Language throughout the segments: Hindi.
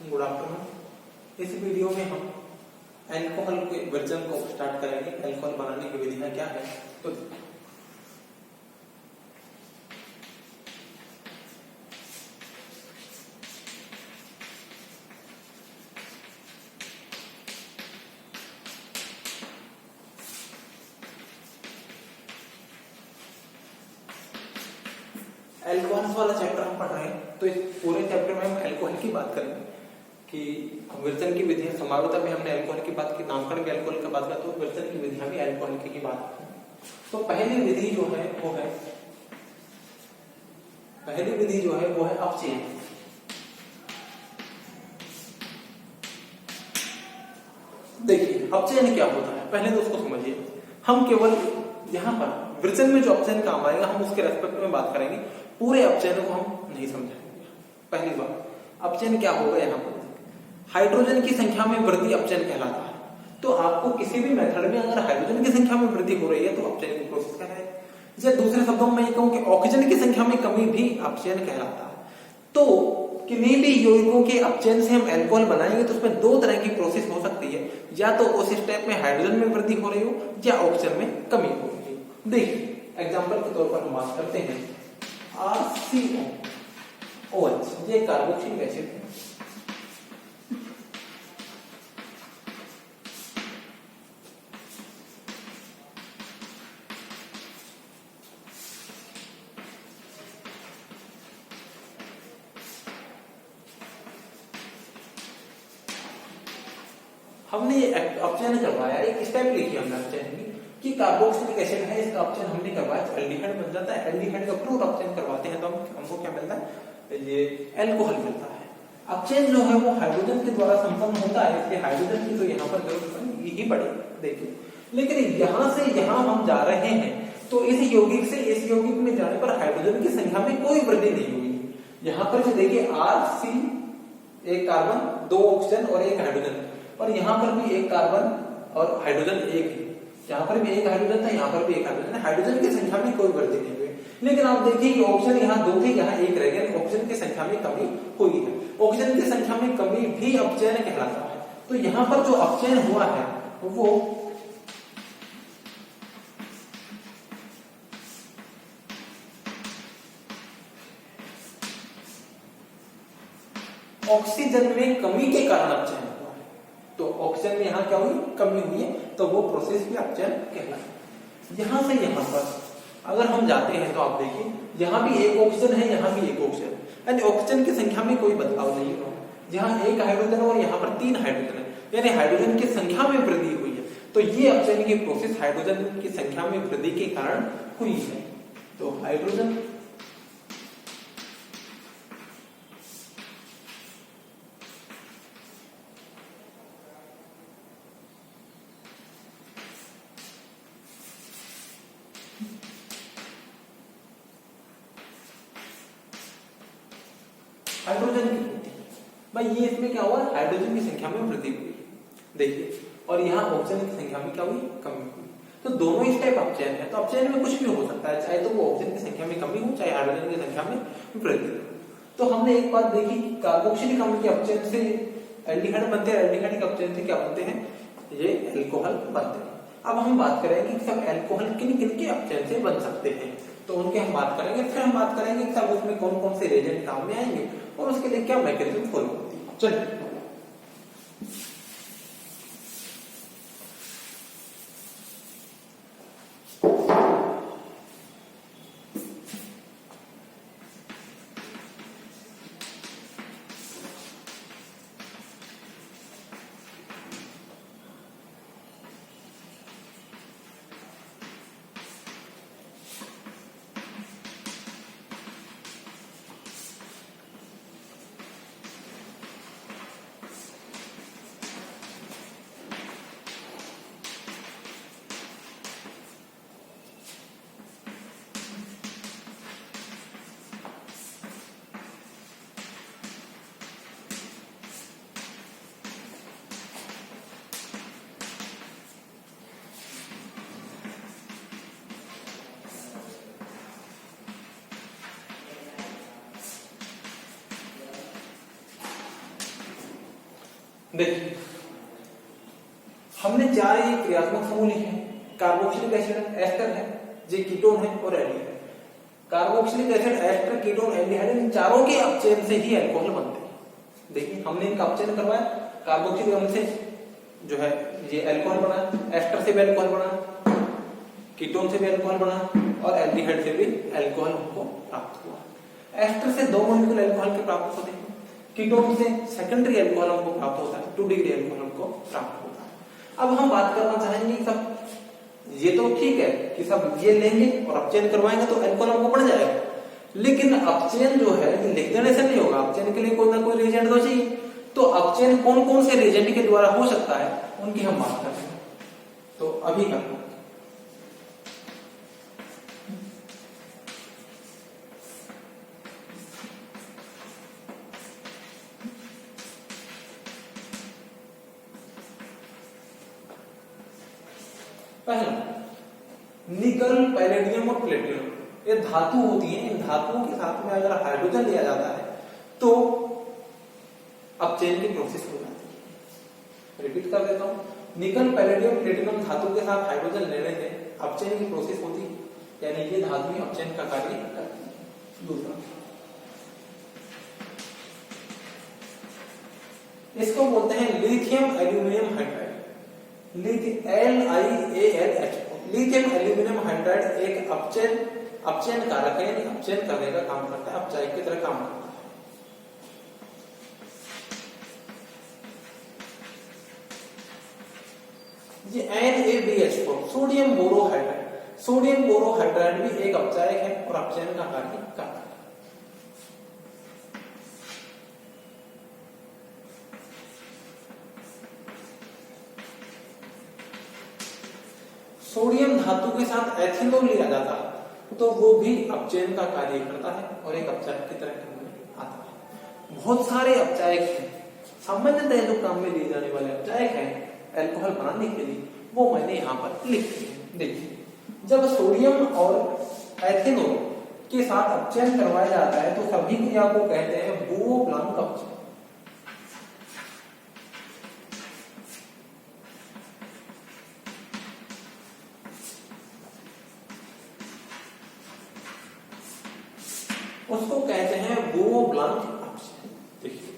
Good afternoon. इस वीडियो में हम अल्कोहल के वर्जन को स्टार्ट करेंगे। अल्कोहल बनाने की विधियां क्या है तो अल्कोहल वाला चैप्टर हम पढ़ रहे हैं, तो इस पूरे चैप्टर में हम अल्कोहल की बात करेंगे कि विर्जन की विधियां। समारोह में हमने अल्कोहल की बात की, नामकरण के अल्कोहल की बात की, तो विर्जन की विधियां भी अल्कोहल की ही बात की। तो पहली विधि जो है वो है अपचयन। देखिए अपचयन क्या होता है पहले तो उसको समझिए। हम केवल यहाँ पर विर्जन में जो अपचयन काम आएगा हम उसके रेस्पेक्ट में बात करेंगे, पूरे अपचयन को हम नहीं समझाएंगे। पहली बात, अपचयन क्या होगा, यहाँ पर हाइड्रोजन की संख्या में वृद्धि अपचयन कहलाता है। तो आपको किसी भी मेथड में अगर हाइड्रोजन की संख्या में वृद्धि हो रही है तो अपचयन की प्रोसेस कहलाएगी। या दूसरे शब्दों में मैं कहूं कि ऑक्सीजन की संख्या में कमी भी अपचयन कहलाता है। तो किन्हीं भी यौगिकों के अपचयन से हम अल्कोहल बनाएंगे तो उसमें दो तरह की प्रोसेस हो सकती है, या तो उस स्टेप में हाइड्रोजन में वृद्धि हो रही हो या ऑक्सीजन में कमी हो रही हो। देखिए एग्जांपल के तौर पर हम बात करते हैं RCOOH, ये कार्बोक्सिलिक एसिड है। हमने अपचयन करवाया, एक स्टेप लिखी हमने अपचयन की कार्बोक्सिलिक एसिड है, इसका अपचयन हमने करवाया तो एल्डिहाइड बन जाता है। एल्डिहाइड का प्रूफ अपचयन करवाते हैं तो हमको क्या मिलता है, ये अल्कोहल मिलता है। अपचयन जो है वो हाइड्रोजन के द्वारा संपन्न होता है, इसलिए हाइड्रोजन की तो यहाँ पर जरूरत ही पड़ेगी। देखिए लेकिन यहाँ से यहाँ हम जा रहे हैं तो इस यौगिक से इस यौगिक में जाने पर हाइड्रोजन की संख्या में कोई वृद्धि नहीं हुई। यहाँ पर जो देखिए RC, एक कार्बन, दो ऑक्सीजन और एक हाइड्रोजन, और यहाँ पर भी एक कार्बन और हाइड्रोजन एक है। यहाँ पर भी एक हाइड्रोजन था, यहाँ पर भी एक हाइड्रोजन है। हाइड्रोजन की संख्या में कोई वृद्धि नहीं हुई। लेकिन आप देखिए कि ऑक्सीजन यहाँ दो थे, यहाँ एक रह गया, ऑक्सीजन की संख्या में कमी हुई है। ऑक्सीजन की संख्या में कमी भी अपचयन कहलाता है। तो यहाँ पर जो अपचयन हुआ है वो ऑक्सीजन में कमी के कारण अपचयन हुआ है। तो ऑक्सीजन में यहाँ क्या हुई, कमी हुई है, तो वो प्रोसेस भी अपचयन कहलाता है। यहाँ से यहाँ पर अगर हम जाते हैं तो आप देखिए यहाँ भी एक ऑक्सीजन है, यहाँ भी एक ऑक्सीजन, यानी ऑक्सीजन की संख्या में कोई बदलाव नहीं हुआ। यहाँ एक हाइड्रोजन और यहाँ पर तीन हाइड्रोजन है, यानी हाइड्रोजन की संख्या में वृद्धि हुई है। तो ये अपचयन की प्रोसेस हाइड्रोजन की संख्या में वृद्धि के कारण हुई है। तो हाइड्रोजन हाइड्रोजन की वृद्धि भाई, ये इसमें क्या हुआ, हाइड्रोजन की संख्या में वृद्धि हुई। देखिए और यहाँ ऑक्सीजन की संख्या में क्या हुई, कमी हुई। तो दोनों ही स्टेप अपचयन है। तो अपचयन में कुछ भी हो सकता है, चाहे तो वो ऑक्सीजन की संख्या में कमी हो, चाहे हाइड्रोजन की संख्या में वृद्धि हो। तो हमने एक बात देखी कि कार्बोक्सिलिक अम्ल के अपचयन से एल्डिहाइड बनते हैं, एल्डिहाइड के अपचयन से क्या बनते हैं, ये अल्कोहल बनते हैं। अब हम बात करेंगे कि सब अल्कोहल किन किन के अपचयन से बन सकते हैं, तो उनके हम बात करेंगे। फिर हम बात करेंगे कि सब उसमें कौन कौन से रिएजेंट काम में आएंगे और उसके लिए क्या मैकेनिज्म फॉलो होती है। चलिए देखिए हमने 4 ये क्रियात्मक समूह लिखे हैं, कार्बोक्सिलिक एसिड एस्टर है, जे कीटोन है और aldehyde. Carboxylic acid ester ketone aldehyde इन चारों के अपचयन से ही अल्कोहल बनते हैं। देखिए हमने इनका अपचयन करवाया, कार्बोक्सिलिक अम्ल से जो है ये अल्कोहल बना, एस्टर से भी अल्कोहल बना, कीटोन से भी अल्कोहल बना और एल्डिहाइड से भी अल्कोहल हमको प्राप्त हुआ। एस्टर से 2 मॉलिक्यूल अल्कोहल के प्राप्त होते हैं, कीटोन से सेकेंडरी अल्कोहल हमको प्राप्त होता है, 2 डिग्री अल्कोहल हमको प्राप्त होता है। अब हम बात करना चाहेंगे सब ये तो ठीक है कि सब ये लेंगे और अपचयन करवाएंगे तो अल्कोहल हमको बढ़ जाएगा, लेकिन अपचयन जो है लिख देने से नहीं होगा, अपचयन के लिए कोई ना कोई रिएजेंट तो चाहिए। तो अपचयन कौन कौन से रिएजेंट के द्वारा हो सकता है उनकी हम बात करते हैं। तो अभी करना पहला निकल, पैलेडियम और प्लेटिनम, ये धातु होती है। इन धातुओं के साथ में अगर हाइड्रोजन लिया जाता है तो अपचयन की प्रोसेस हो जाती है। रिपीट कर देता हूं, निकल, पैलेडियम, प्लेटिनम धातु के साथ हाइड्रोजन लेने से अपचयन की प्रोसेस होती है, यानी ये धातु ही अपचयन का कार्य करती है। दूसरा इसको बोलते हैं lithium aluminium hydride, lithium aluminium hydride एक अपचयन कारक है, यानी अपचयन करने का काम करता है, अपचायक की तरह काम करता है। ये NaBH4 sodium borohydride, sodium borohydride भी एक अपचायक है और अपचयन का कार्य करता है। सोडियम धातु के साथ एथिनोल लिया जाता है तो वो भी अपचयन का कार्य करता है और एक अपचायक की तरह काम में आता है। बहुत सारे अपचायक हैं, सामान्यतः जो काम में लिए जाने वाले अपचायक हैं अल्कोहल बनाने के लिए, वो मैंने यहाँ पर लिख दिए। देखिए जब सोडियम और एथिनोल के साथ अपचयन करवाया जाता है तो सभी क्रिया को कहते हैं बो ब्लांक अपचयन। उसको कहते हैं बो ब्लांक अपचयन। देखिए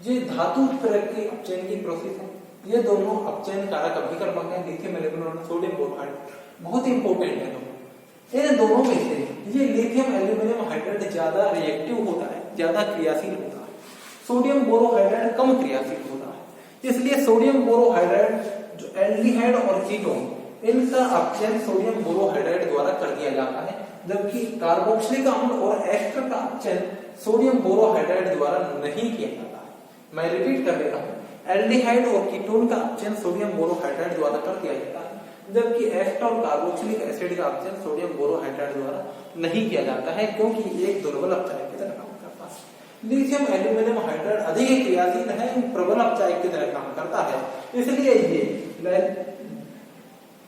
ये धातु तरह की अपचयन की प्रोसेस है, ये दोनों अपचयन कारक अभी कर पाएंगे, लिथियम एल्यूमिनियम और सोडियम बोरोहाइड्राइड बहुत इंपॉर्टेंट है दोनों। इन दोनों में से ये लिथियम एल्यूमिनियम हाइड्राइड ज्यादा रिएक्टिव होता है, ज्यादा क्रियाशील होता है, सोडियम बोरोहाइड्राइड कम क्रियाशील होता है। इसलिए सोडियम बोरोहाइड्राइड जो एल्डिहाइड और कीटोन इनका अपचयन सोडियम बोरोहाइड्राइड द्वारा कर दिया जाता है, जबकि कार्बोक्सिलिक अम्ल और एस्टर का अपचयन सोडियम बोरोहाइड्राइड द्वारा नहीं किया जाता है। मैं रिपीट कर देता हूं, एल्डिहाइड और कीटोन का अपचयन सोडियम बोरोहाइड्राइड द्वारा कर दिया जाता है, जबकि एस्टर और कार्बोक्सिलिक एसिड का अपचयन सोडियम बोरोहाइड्राइड द्वारा नहीं किया जाता है, क्योंकि एक दुर्बल अपचायक की तरह काम करता है। लिथियम एल्यूमिनियम हाइड्राइड अधिक क्रियाशील है, प्रबल अपचायक की तरह काम करता है, इसलिए ये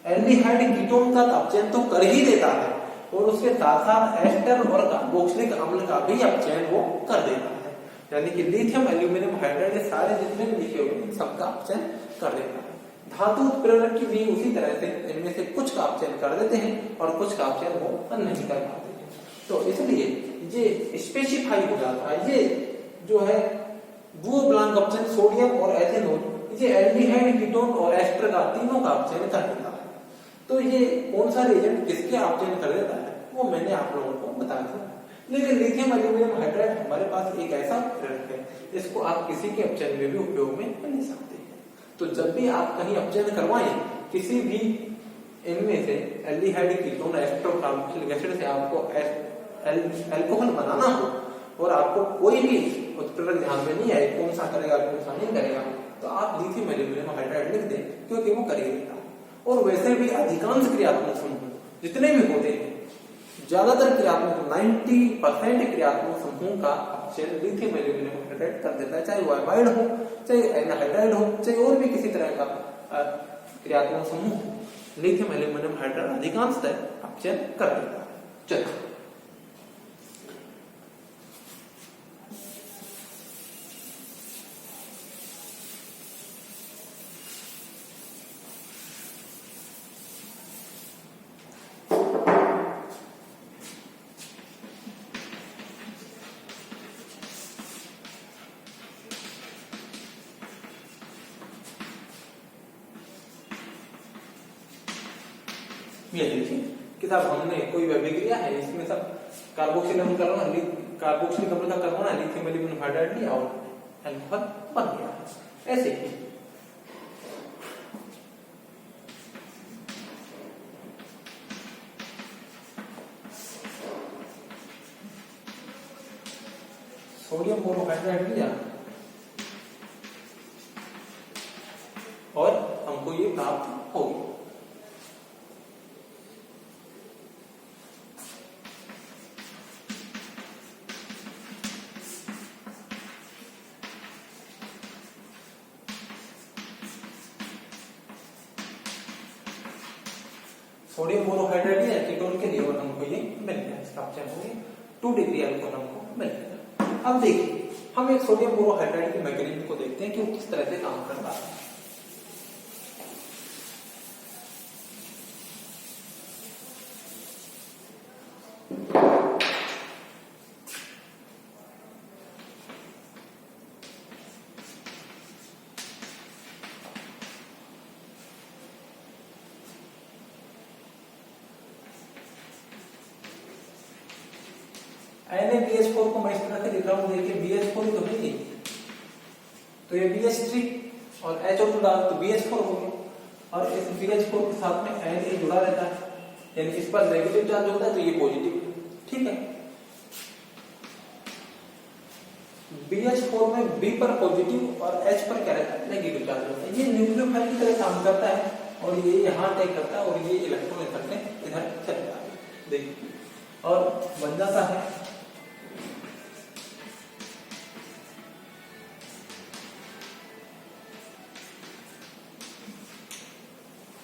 एल्डिहाइड कीटोन का अपचयन तो कर ही देता है और उसके साथ साथ एस्टर और कार्बोक्सिलिक अम्ल का भी अपचयन वो कर देता है। यानी कि लिथियम एल्यूमिनियम हाइड्राइड सारे जितने भी लिखे हुए हैं सबका अपचयन कर देता है। धातु उत्प्रेरक की भी उसी तरह से इनमें से कुछ का अपचयन कर देते हैं और कुछ का अपचयन वो नहीं कर पाते हैं। तो इसलिए ये स्पेसिफाई हो जाता है, ये जो है वो ब्लांक अपचयन सोडियम और एथेनॉल, ये एल्डिहाइड कीटोन और एस्टर का तीनों का अपचयन कर देता है। तो ये कौन सा रिएजेंट किसके अपचयन कर देता है वो मैंने आप लोगों को बता दिया। लेकिन लिथियम एल्यूमिनियम हाइड्राइड हमारे पास एक ऐसा प्रेरक है, इसको आप किसी के अपचयन में भी उपयोग में ले सकते हैं। तो जब भी आप कहीं अपचयन करवाएं किसी भी इनमें से aldehyde ketone ester carboxylic acid से आपको अल्कोहल बनाना हो और आपको कोई भी उत्प्रेरक ध्यान में नहीं आए कौन सा करेगा कौन सा नहीं करेगा, तो आप लिथियम एल्यूमिनियम हाइड्राइड लिख दें, क्योंकि वो कर ही देता है। और वैसे भी अधिकांश क्रियात्मक समूह जितने भी होते हैं, ज्यादातर क्रियात्मक 90% क्रियात्मक समूह का अपचयन लिथियम एल्यूमिनियम हाइड्राइड कर देता है, चाहे वो एमाइड हो, चाहे एनहाइड्राइड हो, चाहे और भी किसी तरह का क्रियात्मक समूह, लिथियम एल्यूमिनियम हाइड्राइड अधिकांशतः अपचयन कर देता है। चलिए ये देखिए कि साहब हमने कोई अभिक्रिया है, इसमें सब कार्बोक्सिल अम्ल का कार्बन लिथियम एल्यूमिनियम हाइड्राइड लिया और अल्कोहल बन गया है। ऐसे ही सोडियम बोरोहाइड्राइड लिया और हमको ये प्राप्त हो गया। सोडियम बोरोहाइड्राइड लिया कीटोन के लिए और हमको ये मिल गया, इसका ऑप्शन हो गया 2 डिग्री अल्कोहल हमको मिल गया। अब देखिए हम एक सोडियम बोरोहाइड्राइड के मैकेनिज्म को देखते हैं कि वो किस तरह से काम कर रहा है। NaBH4 को मैं इस तरह से लिख रहा हूं, देखिए BH4 तो है ये, तो ये BH3 और HO2 डाल तो BH4 हो गया और इस BH4 के साथ में Na जुड़ा रहता है, यानी इस पर नेगेटिव चार्ज होता है तो ये पॉजिटिव, ठीक है। BH4 में B पर पॉजिटिव और H पर क्या रहता है, नेगेटिव चार्ज होता है। ये न्यूक्लियोफाइल की तरह काम करता है और ये यहाँ अटैक करता है और ये इलेक्ट्रॉन इधर से इधर चले जाता है, देखिए, और बन जाता है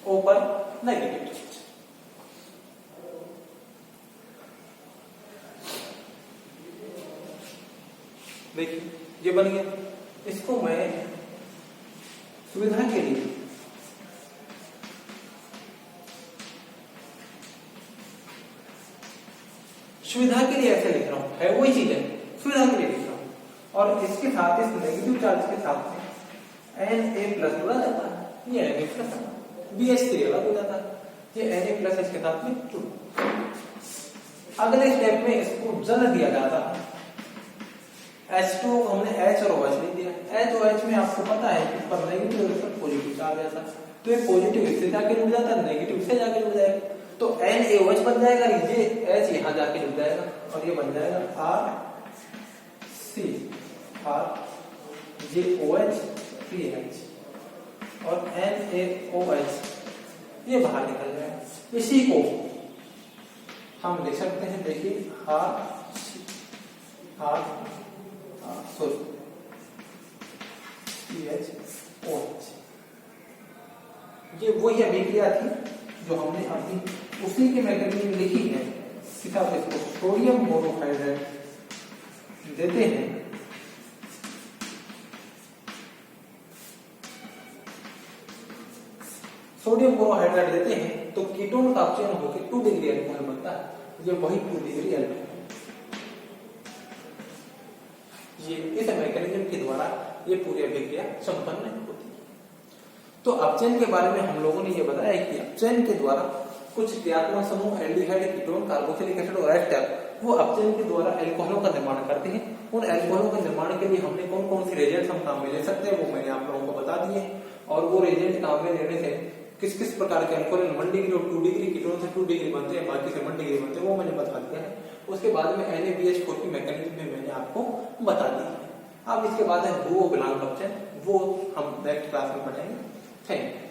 O पर नेगेटिव चार्ज। देखिए ये बन गया, इसको मैं सुविधा के लिए ऐसे लिख रहा हूं, है वही चीज है, सुविधा के लिए लिख रहा हूं और इसके साथ इस नेगेटिव चार्ज के साथ में Na+ जुड़ा जाता है, ये Na+ BH3 अलग हो जाता है, ये Na+ इसके साथ में जुड़ा। अगले स्टेप में इसको जल दिया जाता है, H2 को हमने H और OH नहीं दिया, H और H में आपको पता है कि पर नेगेटिव और पर पॉजिटिव चार्ज आता है, तो ये पॉजिटिव इससे जाके जुड़ जाता है, नेगेटिव इससे जाके जुड़ जाएगा, तो NaOH बन जाएगा, ये H यहाँ जाके जुड़ जाएगा और ये बन जाएगा RCOH3H और NaOH ये बाहर निकल जाएगा। इसी को हम लिख सकते हैं, देखिए CHOH। ये वही अभिक्रिया थी जो हमने अभी उसी के मैकेनिज्म लिखी है, किताब इसको सोडियम बोरोहाइड्राइड देते हैं तो कीटोन का अपचयन होकर 2 डिग्री अल्कोहल बनता है, ये वही 2 डिग्री अल्कोहल, ये इस मैकेनिज्म के द्वारा ये पूरी अभिक्रिया संपन्न होती है। तो अपचयन के बारे में हम लोगों ने ये बताया कि अपचयन के द्वारा कुछ क्रियात्मक समूह एल्डिहाइड, कीटोन, कार्बोक्सिलिक एसिड और एस्टर वो अपचयन के द्वारा अल्कोहलों का निर्माण करते हैं। उन अल्कोहलों के निर्माण के लिए हमने कौन कौन से रिएजेंट्स हम काम में ले सकते हैं वो मैंने आप लोगों को बता दिए, और वो रिएजेंट काम में लेने से किस किस प्रकार के अल्कोहल 1 डिग्री और 2 डिग्री, कीटोन से 2 डिग्री बनते हैं, बाकी से 1 डिग्री बनते हैं, वो मैंने बता दिया है। उसके बाद में NaBH4 की मैकेनिज्म में मैंने आपको बता दी है। अब इसके बाद है ब्रो बिलांग अपचयन, वो हम नेक्स्ट क्लास में पढ़ेंगे। Thank you.